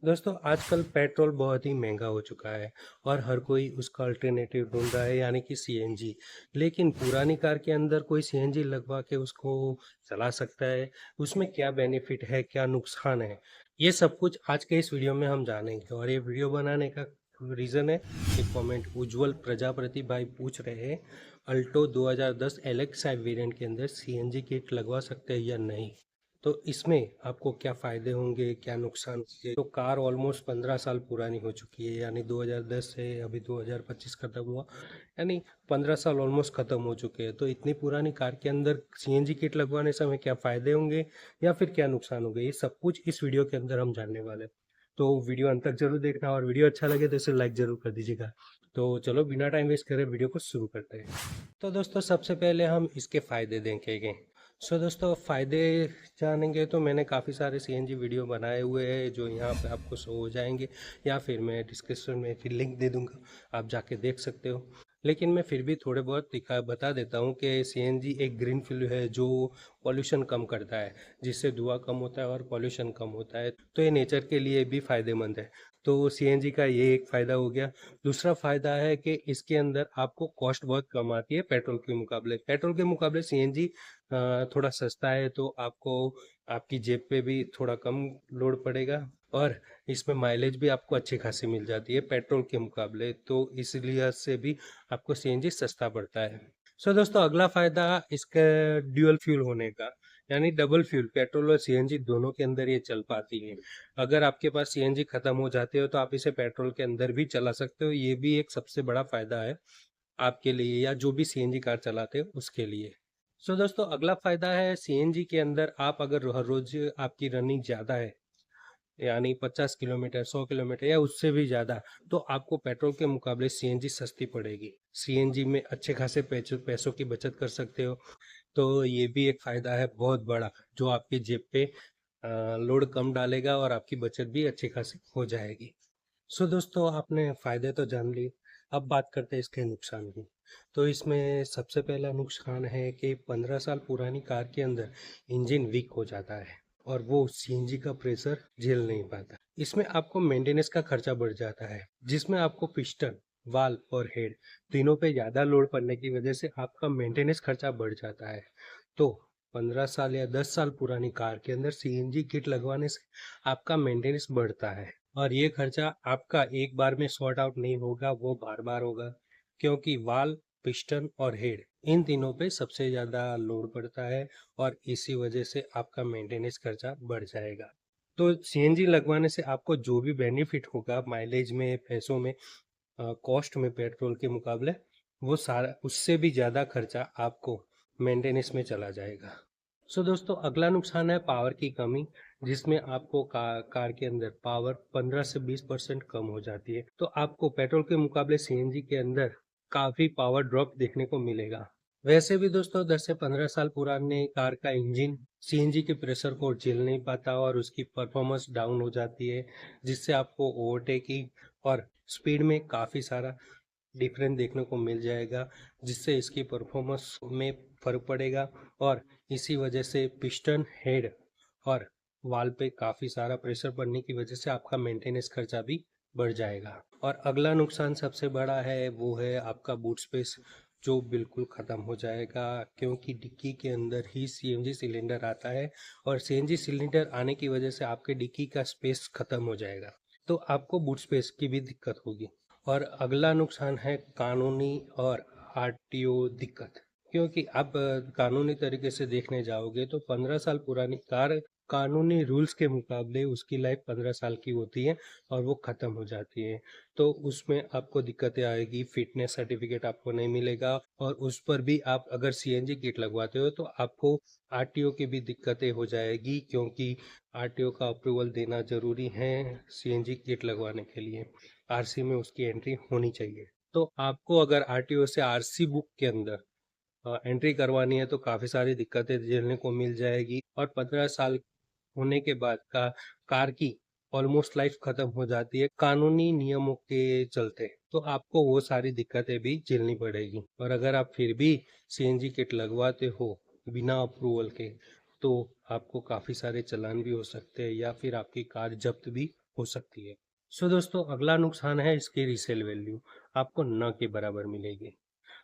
दोस्तों आजकल पेट्रोल बहुत ही महंगा हो चुका है और हर कोई उसका अल्टरनेटिव ढूंढ रहा है यानी कि सीएनजी। लेकिन पुरानी कार के अंदर कोई सीएनजी लगवा के उसको चला सकता है? उसमें क्या बेनिफिट है, क्या नुकसान है, ये सब कुछ आज के इस वीडियो में हम जानेंगे। और ये वीडियो बनाने का रीज़न है कि कमेंट उज्जवल प्रजापति भाई पूछ रहे हैं, अल्टो 2010 एलेक्स वेरिएंट के अंदर सीएनजी किट लगवा सकते हैं या नहीं। तो इसमें आपको क्या फ़ायदे होंगे, क्या नुकसान होंगे? तो कार ऑलमोस्ट 15 साल पुरानी हो चुकी है, यानी 2010 से अभी 2025 खत्म हुआ, यानी 15 साल ऑलमोस्ट ख़त्म हो चुके हैं। तो इतनी पुरानी कार के अंदर सीएनजी किट लगवाने से हमें क्या फ़ायदे होंगे या फिर क्या नुकसान होंगे, ये सब कुछ इस वीडियो के अंदर हम जानने वाले हैं। तो वीडियो अंत तक जरूर देखना और वीडियो अच्छा लगे तो इसे लाइक ज़रूर कर दीजिएगा। तो चलो बिना टाइम वेस्ट करे वीडियो को शुरू करते हैं। तो दोस्तों सबसे पहले हम इसके फ़ायदे देखेंगे। दोस्तों फ़ायदे जानेंगे तो मैंने काफ़ी सारे सीएनजी वीडियो बनाए हुए हैं जो यहाँ पे आपको शो हो जाएंगे, या फिर मैं डिस्क्रिप्शन में फिर लिंक दे दूँगा, आप जाके देख सकते हो। लेकिन मैं फिर भी थोड़े बहुत बता देता हूँ कि सीएनजी एक ग्रीन फ्यूल है जो पॉल्यूशन कम करता है, जिससे धुआं कम होता है और पॉल्यूशन कम होता है। तो ये नेचर के लिए भी फ़ायदेमंद है। तो सीएनजी का ये एक फ़ायदा हो गया। दूसरा फ़ायदा है कि इसके अंदर आपको कॉस्ट बहुत कम आती है पेट्रोल के मुकाबले। पेट्रोल के मुकाबले सीएनजी थोड़ा सस्ता है, तो आपको आपकी जेब पे भी थोड़ा कम लोड पड़ेगा और इसमें माइलेज भी आपको अच्छी खासी मिल जाती है पेट्रोल के मुकाबले। तो इसलिए से भी आपको सीएनजी सस्ता पड़ता है। दोस्तों अगला फ़ायदा इसका ड्यूअल फ्यूल होने का, यानी डबल फ्यूल, पेट्रोल और सीएनजी दोनों के अंदर ये चल पाती है। अगर आपके पास सीएनजी ख़त्म हो जाते हो तो आप इसे पेट्रोल के अंदर भी चला सकते हो। ये भी एक सबसे बड़ा फ़ायदा है आपके लिए या जो भी सीएनजी कार चलाते हो उसके लिए। दोस्तों अगला फ़ायदा है सीएनजी के अंदर, आप अगर हर रोज़ आपकी रनिंग ज़्यादा है, यानी 50 किलोमीटर, 100 किलोमीटर या उससे भी ज़्यादा, तो आपको पेट्रोल के मुकाबले सीएनजी सस्ती पड़ेगी। सीएनजी में अच्छे खासे पैसों की बचत कर सकते हो। तो ये भी एक फ़ायदा है बहुत बड़ा, जो आपकी जेब पे लोड कम डालेगा और आपकी बचत भी अच्छी खासी हो जाएगी। दोस्तों आपने फ़ायदे तो जान लिए, अब बात करते हैं इसके नुकसान की। तो इसमें सबसे पहला नुकसान है कि 15 साल पुरानी कार के अंदर इंजन वीक हो जाता है और वो सीएनजी का प्रेशर झेल नहीं पाता। इसमें आपको मेंटेनेंस का खर्चा बढ़ जाता है, जिसमें आपको पिस्टन, वाल्व और हेड तीनों पे ज़्यादा लोड पड़ने की वजह से आपका मेंटेनेंस खर्चा बढ़ जाता है। तो 15 साल या 10 साल पुरानी कार के अंदर सीएनजी किट लगवाने से आपका मेंटेनेंस बढ़ता है और ये खर्चा आपका एक बार में सॉर्ट आउट नहीं होगा, वो बार बार होगा, क्योंकि वाल, पिस्टन और हेड इन तीनों पे सबसे ज़्यादा लोड पड़ता है और इसी वजह से आपका मेंटेनेंस खर्चा बढ़ जाएगा। तो सीएनजी लगवाने से आपको जो भी बेनिफिट होगा माइलेज में, पैसों में, कॉस्ट में पेट्रोल के मुकाबले, वो सारा उससे भी ज़्यादा खर्चा आपको मेंटेनेंस में चला जाएगा। दोस्तों अगला नुकसान है पावर की कमी, जिसमें आपको कार के अंदर पावर 15 से 20% कम हो जाती है। तो आपको पेट्रोल के मुकाबले सीएनजी के अंदर काफ़ी पावर ड्रॉप देखने को मिलेगा। वैसे भी दोस्तों 10 से 15 साल पुराने कार का इंजन सीएनजी के प्रेशर को झेल नहीं पाता और उसकी परफॉर्मेंस डाउन हो जाती है, जिससे आपको ओवरटेकिंग और स्पीड में काफ़ी सारा डिफरेंस देखने को मिल जाएगा, जिससे इसकी परफॉर्मेंस में फ़र्क पड़ेगा और इसी वजह से पिस्टन, हेड और वाल्व पे काफ़ी सारा प्रेशर पड़ने की वजह से आपका मेंटेनेंस खर्चा भी बढ़ जाएगा। और अगला नुकसान सबसे बड़ा है, वो है आपका बूट स्पेस, जो बिल्कुल ख़त्म हो जाएगा, क्योंकि डिक्की के अंदर ही सीएनजी सिलेंडर आता है और सीएनजी सिलेंडर आने की वजह से आपके डिक्की का स्पेस ख़त्म हो जाएगा, तो आपको बूट स्पेस की भी दिक्कत होगी। और अगला नुकसान है कानूनी और आरटीओ दिक्कत, क्योंकि आप कानूनी तरीके से देखने जाओगे तो 15 साल पुरानी कार कानूनी रूल्स के मुकाबले उसकी लाइफ 15 साल की होती है और वो ख़त्म हो जाती है। तो उसमें आपको दिक्कतें आएगी, फिटनेस सर्टिफिकेट आपको नहीं मिलेगा और उस पर भी आप अगर सीएनजी किट लगवाते हो तो आपको आरटीओ की भी दिक्कतें हो जाएगी, क्योंकि आरटीओ का अप्रूवल देना ज़रूरी है सीएनजी किट लगवाने के लिए। आरसी में उसकी एंट्री होनी चाहिए। तो आपको अगर आरटीओ से आरसी बुक के अंदर एंट्री करवानी है तो काफ़ी सारी दिक्कतें झेलने को मिल जाएगी और 15 साल होने के बाद का कार की ऑलमोस्ट लाइफ खत्म हो जाती है कानूनी नियमों के चलते। तो आपको वो सारी दिक्कतें भी झेलनी पड़ेगी और अगर आप फिर भी सीएनजी किट लगवाते हो बिना अप्रूवल के, तो आपको काफ़ी सारे चालान भी हो सकते हैं या फिर आपकी कार जब्त भी हो सकती है। सो दोस्तों, अगला नुकसान है इसकी रीसेल वैल्यू आपको न के बराबर मिलेगी,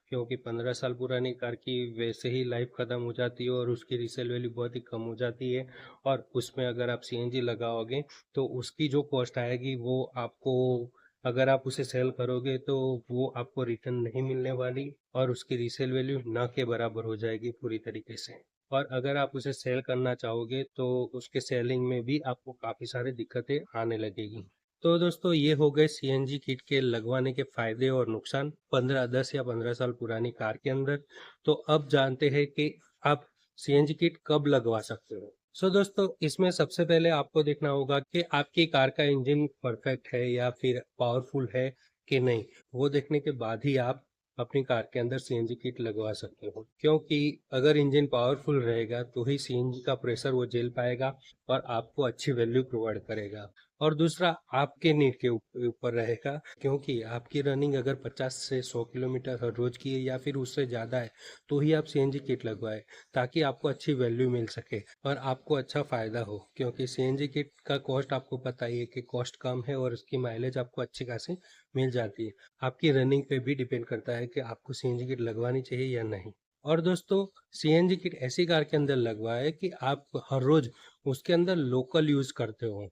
क्योंकि 15 साल पुरानी कार की वैसे ही लाइफ ख़त्म हो जाती है और उसकी रीसेल वैल्यू बहुत ही कम हो जाती है। और उसमें अगर आप सीएनजी लगाओगे तो उसकी जो कॉस्ट आएगी वो आपको, अगर आप उसे सेल करोगे तो वो आपको रिटर्न नहीं मिलने वाली और उसकी रीसेल वैल्यू न के बराबर हो जाएगी पूरी तरीके से। और अगर आप उसे सेल करना चाहोगे तो उसके सेलिंग में भी आपको काफ़ी सारी दिक्कतें आने लगेगी। तो दोस्तों, ये हो गए सीएनजी किट के लगवाने के फायदे और नुकसान 10 या 15 साल पुरानी कार के अंदर। तो अब जानते हैं कि आप सीएनजी किट कब लगवा सकते हो। सो दोस्तों, इसमें सबसे पहले आपको देखना होगा कि आपकी कार का इंजन परफेक्ट है या फिर पावरफुल है कि नहीं। वो देखने के बाद ही आप अपनी कार के अंदर सीएनजी किट लगवा सकते हो, क्योंकि अगर इंजन पावरफुल रहेगा तो ही सीएनजी का प्रेशर वो झेल पाएगा और आपको अच्छी वैल्यू प्रोवाइड करेगा। और दूसरा आपके नीड के ऊपर रहेगा, क्योंकि आपकी रनिंग अगर 50 से 100 किलोमीटर हर रोज की है या फिर उससे ज़्यादा है तो ही आप सीएनजी किट लगवाएं, ताकि आपको अच्छी वैल्यू मिल सके और आपको अच्छा फ़ायदा हो। क्योंकि सीएनजी किट का कॉस्ट आपको पता ही है कि कॉस्ट कम है और उसकी माइलेज आपको अच्छी खासी मिल जाती है। आपकी रनिंग पे भी डिपेंड करता है कि आपको सीएनजी किट लगवानी चाहिए या नहीं। और दोस्तों, सीएनजी किट ऐसी कार के अंदर लगवाए कि आप हर रोज उसके अंदर लोकल यूज़ करते हो।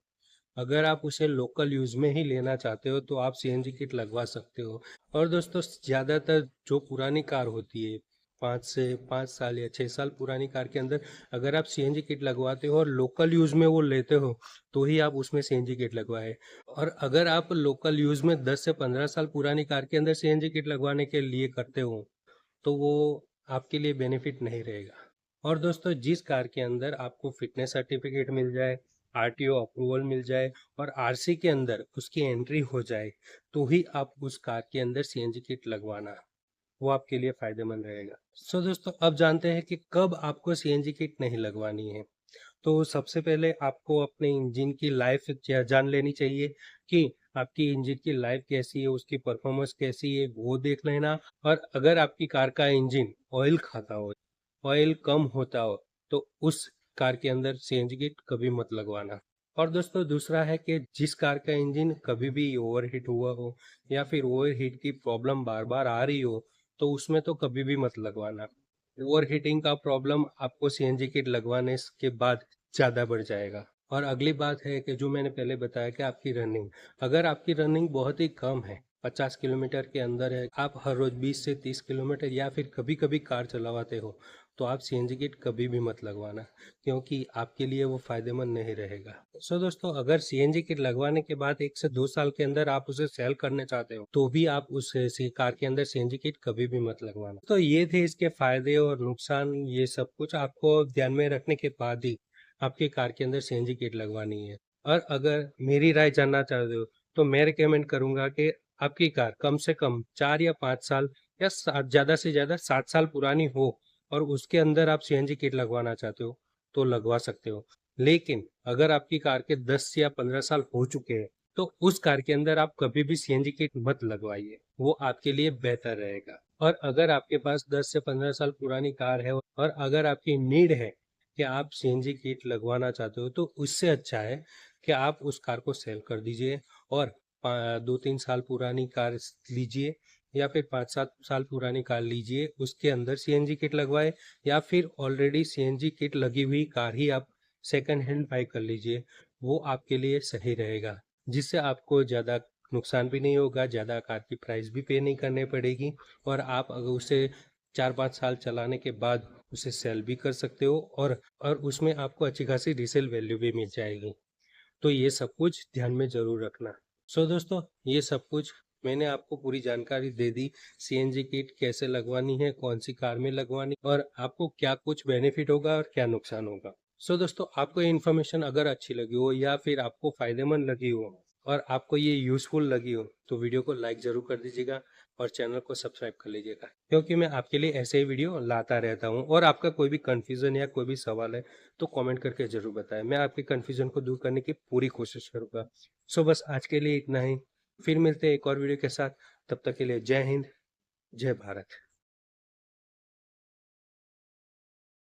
अगर आप उसे लोकल यूज़ में ही लेना चाहते हो तो आप सीएनजी किट लगवा सकते हो। और दोस्तों, ज़्यादातर जो पुरानी कार होती है, 5 से 5 साल या 6 साल पुरानी कार के अंदर अगर आप सीएनजी किट लगवाते हो और लोकल यूज़ में वो लेते हो तो ही आप उसमें सीएनजी किट लगवाए। और अगर आप लोकल यूज़ में 10 से 15 साल पुरानी कार के अंदर सीएनजी किट लगवाने के लिए करते हो तो वो आपके लिए बेनिफिट नहीं रहेगा। और दोस्तों, जिस कार के अंदर आपको फिटनेस सर्टिफिकेट मिल जाए, आरटीओ अप्रूवल मिल जाए और आरसी के अंदर उसकी एंट्री हो जाए तो ही आप उस कार के अंदर सीएनजी किट लगवाना, वो आपके लिए फायदेमंद रहेगा। सो दोस्तों, अब जानते हैं कि कब आपको सीएनजी किट नहीं लगवानी है। तो सबसे पहले आपको अपने इंजन की लाइफ जान लेनी चाहिए कि आपकी इंजन की लाइफ कैसी है, उसकी परफॉर्मेंस कैसी है, वो देख लेना। और अगर आपकी कार का इंजन ऑयल खाता हो, ऑयल कम होता हो, तो उस कार के अंदर सीएनजी किट कभी मत लगवाना। और दोस्तों, दूसरा है कि जिस कार का इंजन कभी भी ओवरहीट हुआ हो या फिर ओवरहीट की प्रॉब्लम बार बार आ रही हो तो उसमें तो कभी भी मत लगवाना। ओवरहीटिंग का प्रॉब्लम आपको सीएनजी किट लगवाने के बाद ज़्यादा बढ़ जाएगा। और अगली बात है कि जो मैंने पहले बताया कि आपकी रनिंग, अगर आपकी रनिंग बहुत ही कम है, 50 किलोमीटर के अंदर है, आप हर रोज 20 से 30 किलोमीटर या फिर कभी कभी कार चलाते हो, तो आप सीएनजी किट कभी भी मत लगवाना, क्योंकि आपके लिए वो फायदेमंद नहीं रहेगा। सो दोस्तों, अगर सीएनजी किट लगवाने के बाद 1 से 2 साल के अंदर आप उसे सेल करना चाहते हो तो भी आप उस कार के अंदर सीएनजी किट कभी भी मत लगवाना। तो ये थे इसके फायदे और नुकसान, ये सब कुछ आपको ध्यान में रखने के बाद ही आपकी कार के अंदर सीएनजी किट लगवानी है। और अगर मेरी राय जानना चाहते हो तो मैं रिकमेंड करूंगा कि आपकी कार कम से कम 4 या 5 साल या ज़्यादा से ज़्यादा 7 साल पुरानी हो और उसके अंदर आप सीएनजी किट लगवाना चाहते हो तो लगवा सकते हो। लेकिन अगर आपकी कार के 10 या 15 साल हो चुके हैं तो उस कार के अंदर आप कभी भी सीएनजी किट मत लगवाइए, वो आपके लिए बेहतर रहेगा। और अगर आपके पास 10 से 15 साल पुरानी कार है और अगर आपकी नीड है कि आप सीएनजी किट लगवाना चाहते हो तो उससे अच्छा है कि आप उस कार को सेल कर दीजिए और 2-3 साल पुरानी कार लीजिए या फिर 5-7 साल पुरानी कार लीजिए, उसके अंदर सीएनजी किट लगवाए या फिर ऑलरेडी सीएनजी किट लगी हुई कार ही आप सेकंड हैंड बाई कर लीजिए, वो आपके लिए सही रहेगा। जिससे आपको ज़्यादा नुकसान भी नहीं होगा, ज़्यादा कार की प्राइस भी पे नहीं करनी पड़ेगी और आप अगर उसे 4-5 साल चलाने के बाद उसे सेल भी कर सकते हो और उसमें आपको अच्छी खासी रीसेल वैल्यू भी मिल जाएगी। तो ये सब कुछ ध्यान में ज़रूर रखना। सो दोस्तों, ये सब कुछ मैंने आपको पूरी जानकारी दे दी, सीएनजी किट कैसे लगवानी है, कौन सी कार में लगवानी और आपको क्या कुछ बेनिफिट होगा और क्या नुकसान होगा। सो दोस्तों, आपको ये इन्फॉर्मेशन अगर अच्छी लगी हो या फिर आपको फ़ायदेमंद लगी हो और आपको ये यूज़फुल लगी हो तो वीडियो को लाइक ज़रूर कर दीजिएगा और चैनल को सब्सक्राइब कर लीजिएगा, क्योंकि मैं आपके लिए ऐसे ही वीडियो लाता रहता हूँ। और आपका कोई भी कन्फ्यूज़न या कोई भी सवाल है तो कमेंट करके ज़रूर बताएं, मैं आपके कन्फ्यूज़न को दूर करने की पूरी कोशिश करूँगा। सो बस आज के लिए इतना ही, फिर मिलते हैं एक और वीडियो के साथ। तब तक के लिए जय हिंद, जय भारत।